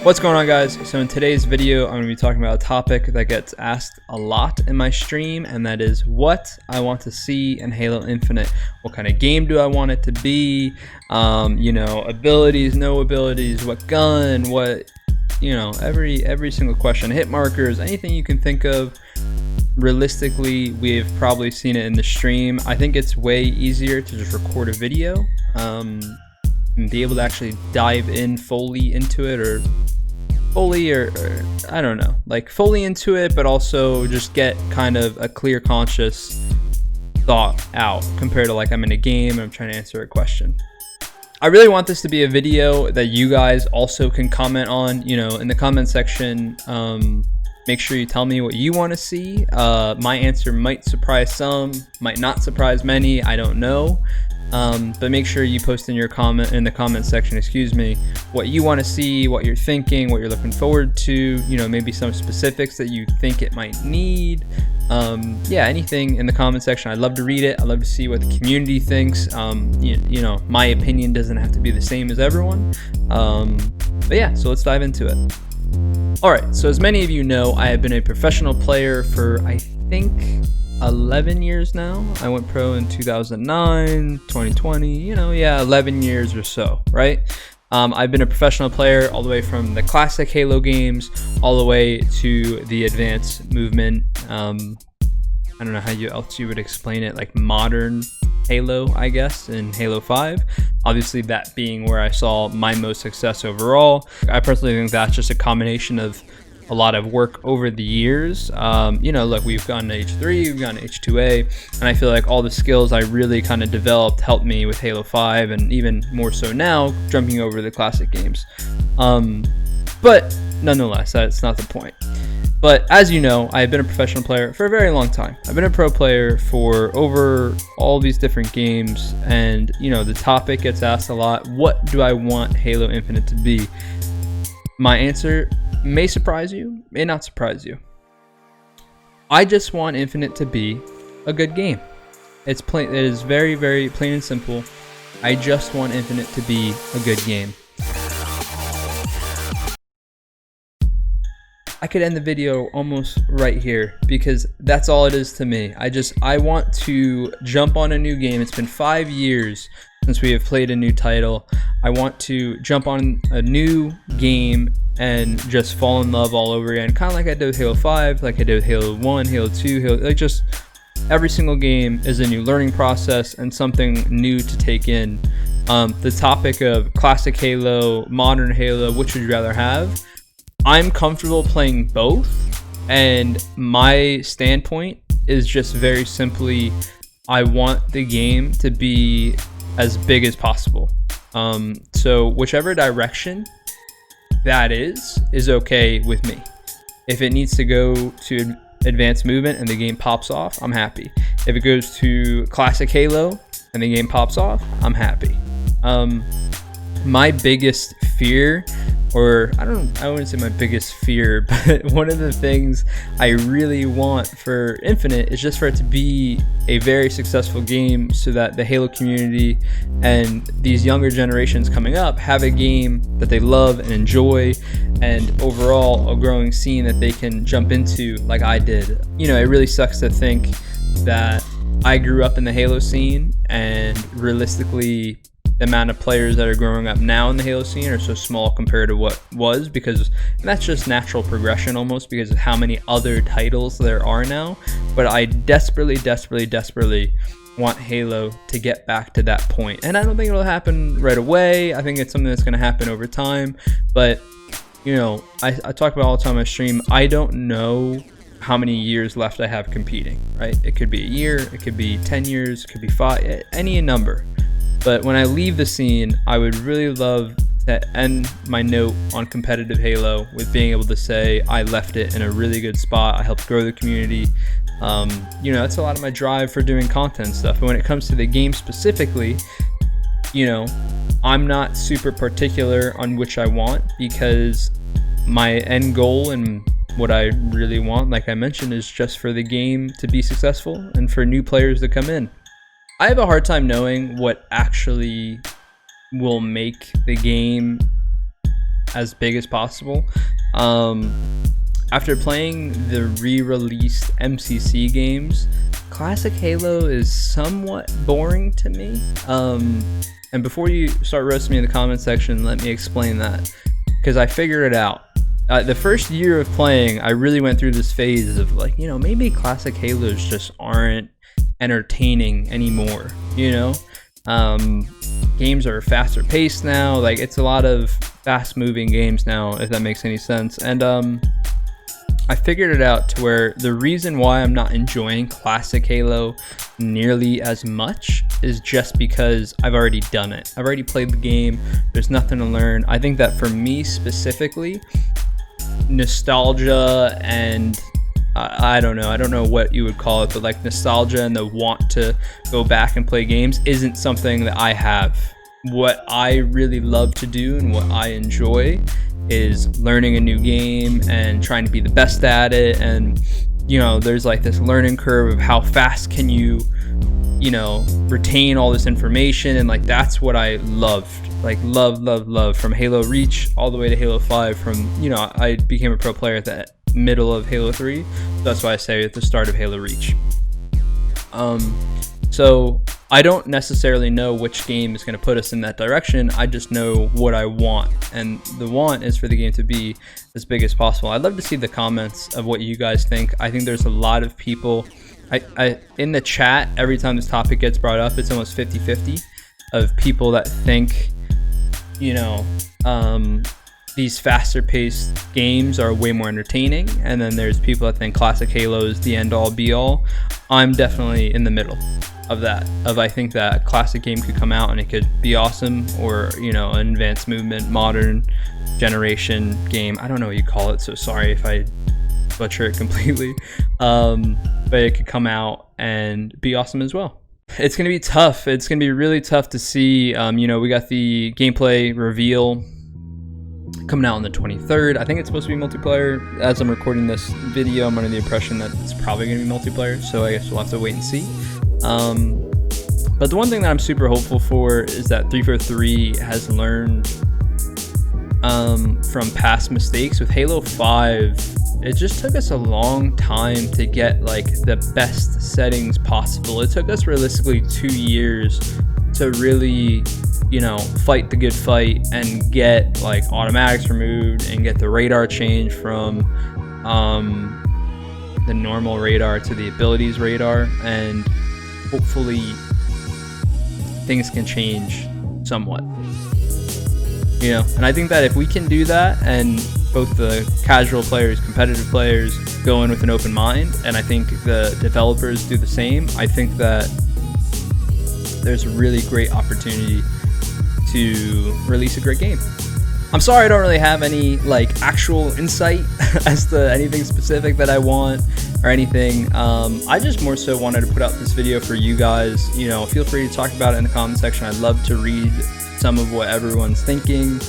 What's going on, guys? So in today's video, I'm going to be talking about a topic that gets asked a lot in my stream, and that is what I want to see in Halo Infinite. What kind of game do I want it to be? Abilities, no abilities, what gun, what, every single question, hit markers, anything you can think of. Realistically, we've probably seen it in the stream. I think it's way easier to just record a video and be able to actually dive in fully into it, or I don't know, like fully into it, but also just get kind of a clear, conscious thought out compared to like I'm in a game and I'm trying to answer a question. I really want this to be a video that you guys also can comment on, in the comment section. Make sure you tell me what you want to see. My answer might surprise some, might not surprise many, I don't know. But make sure you post in the comment section, what you want to see, what you're thinking, what you're looking forward to, maybe some specifics that you think it might need. Anything in the comment section. I'd love to read it. I'd love to see what the community thinks. My opinion doesn't have to be the same as everyone. So let's dive into it. Alright, so as many of you know, I have been a professional player for, I think, 11 years now. I went pro in 2009, 2020, 11 years or so, right? I've been a professional player all the way from the classic Halo games all the way to the advanced movement. I don't know how else you would explain it, like modern Halo, I guess, in Halo 5. Obviously, that being where I saw my most success overall. I personally think that's just a combination of a lot of work over the years. Look, we've gone to H3, we've gone to H2A, and I feel like all the skills I really kind of developed helped me with Halo 5, and even more so now, jumping over the classic games. But nonetheless, that's not the point. But as you know, I've been a professional player for a very long time. I've been a pro player for over all these different games, and the topic gets asked a lot: what do I want Halo Infinite to be? My answer may surprise you, may not surprise you. I just want Infinite to be a good game. It's plain. It is very, very plain and simple. I just want Infinite to be a good game. I could end the video almost right here because that's all it is to me. I want to jump on a new game. It's been 5 years since we have played a new title. I want to jump on a new game and just fall in love all over again, kind of like I did with Halo 5, like I did with Halo 1, Halo 2, just every single game is a new learning process and something new to take in. The topic of classic Halo, modern Halo, which would you rather have? I'm comfortable playing both, and my standpoint is just very simply, I want the game to be as big as possible. So whichever direction that is okay with me. If it needs to go to advanced movement and the game pops off, I'm happy. If it goes to classic Halo and the game pops off, I'm happy. My biggest fear, or I wouldn't say my biggest fear, but one of the things I really want for Infinite is just for it to be a very successful game, so that the Halo community and these younger generations coming up have a game that they love and enjoy, and overall a growing scene that they can jump into like I did. It really sucks to think that I grew up in the Halo scene, and realistically the amount of players that are growing up now in the Halo scene are so small compared to what was, because that's just natural progression almost because of how many other titles there are now. But I desperately want Halo to get back to that point, and I don't think it'll happen right away. I think it's something that's going to happen over time. But I talk about all the time on my stream, I don't know how many years left I have competing, right? It could be a year, it could be 10 years, it could be 5, any number. But when I leave the scene, I would really love to end my note on competitive Halo with being able to say I left it in a really good spot. I helped grow the community. That's a lot of my drive for doing content stuff. And when it comes to the game specifically, I'm not super particular on which I want, because my end goal and what I really want, like I mentioned, is just for the game to be successful and for new players to come in. I have a hard time knowing what actually will make the game as big as possible. After playing the re-released MCC games, classic Halo is somewhat boring to me. And before you start roasting me in the comment section, let me explain that, because I figured it out. The first year of playing, I really went through this phase of like, you know, maybe classic Halos just aren't entertaining anymore, you know? Games are faster paced now, like it's a lot of fast moving games now, if that makes any sense. And I figured it out to where the reason why I'm not enjoying classic Halo nearly as much is just because I've already done it. I've already played the game. There's nothing to learn. I think that for me specifically, nostalgia and I don't know what you would call it, but like nostalgia and the want to go back and play games isn't something that I have. What I really love to do and what I enjoy is learning a new game and trying to be the best at it. And you know, there's like this learning curve of how fast can you know, retain all this information, and like that's what I loved, like love from Halo Reach all the way to Halo 5. From, you know, I became a pro player at the middle of Halo 3, so that's why I say at the start of Halo Reach. So I don't necessarily know which game is going to put us in that direction. I just know what I want, and the want is for the game to be as big as possible. I'd love to see the comments of what you guys think. I think there's a lot of people I in the chat, every time this topic gets brought up, it's almost 50-50 of people that think, you know, these faster paced games are way more entertaining, and then there's people that think classic Halo is the end all be all. I'm definitely in the middle of that, I think that a classic game could come out and it could be awesome, or, you know, an advanced movement modern generation game, I don't know what you call it, so sorry if I butcher it completely, but it could come out and be awesome as well. It's going to be tough. It's going to be really tough to see. You know, we got the gameplay reveal coming out on the 23rd. I think it's supposed to be multiplayer. As I'm recording this video, I'm under the impression that it's probably going to be multiplayer, so I guess we'll have to wait and see. But the one thing that I'm super hopeful for is that 343 has learned from past mistakes. With Halo 5, it just took us a long time to get like the best settings possible. It took us realistically 2 years to really, you know, fight the good fight and get like automatics removed and get the radar change from the normal radar to the abilities radar, and hopefully things can change somewhat, you know. And I think that if we can do that, and both the casual players, competitive players go in with an open mind, and I think the developers do the same, I think that there's a really great opportunity to release a great game. I'm sorry I don't really have any like actual insight as to anything specific that I want or anything. I just more so wanted to put out this video for you guys. You know, feel free to talk about it in the comment section. I'd love to read some of what everyone's thinking.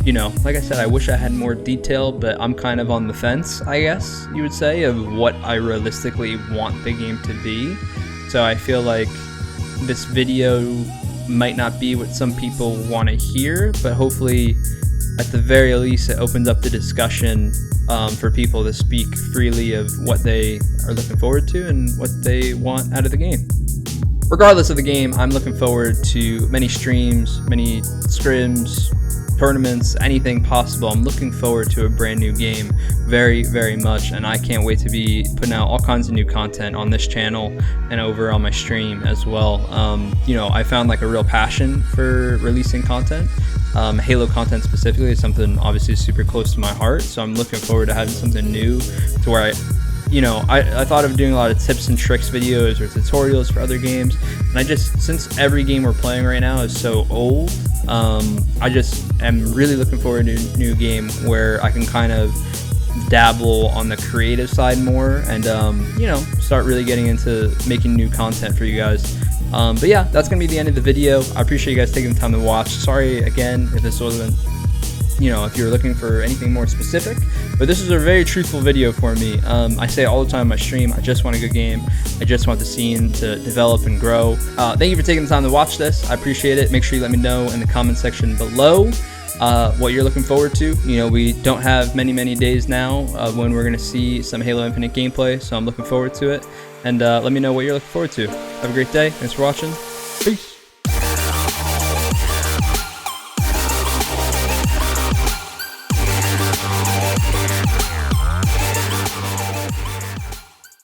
You know, like I said, I wish I had more detail, but I'm kind of on the fence, I guess you would say, of what I realistically want the game to be. So I feel like this video might not be what some people want to hear, but hopefully at the very least it opens up the discussion for people to speak freely of what they are looking forward to and what they want out of the game. Regardless of the game, I'm looking forward to many streams, many scrims, tournaments, anything possible. I'm looking forward to a brand new game very, very much, and I can't wait to be putting out all kinds of new content on this channel and over on my stream as well. You know, I found like a real passion for releasing content. Halo content specifically is something obviously super close to my heart, so I'm looking forward to having something new to where I thought of doing a lot of tips and tricks videos or tutorials for other games, and I just, since every game we're playing right now is so old, I just am really looking forward to a new game where I can kind of dabble on the creative side more and you know, start really getting into making new content for you guys. But yeah, that's gonna be the end of the video. I appreciate you guys taking the time to watch. Sorry again if this wasn't, you know, if you're looking for anything more specific, but this is a very truthful video for me. I say all the time on my stream, I just want a good game. I just want the scene to develop and grow. Thank you for taking the time to watch this. I appreciate it. Make sure you let me know in the comment section below what you're looking forward to. You know, we don't have many days now when we're going to see some Halo Infinite gameplay, so I'm looking forward to it. And let me know what you're looking forward to. Have a great day. Thanks for watching. Peace.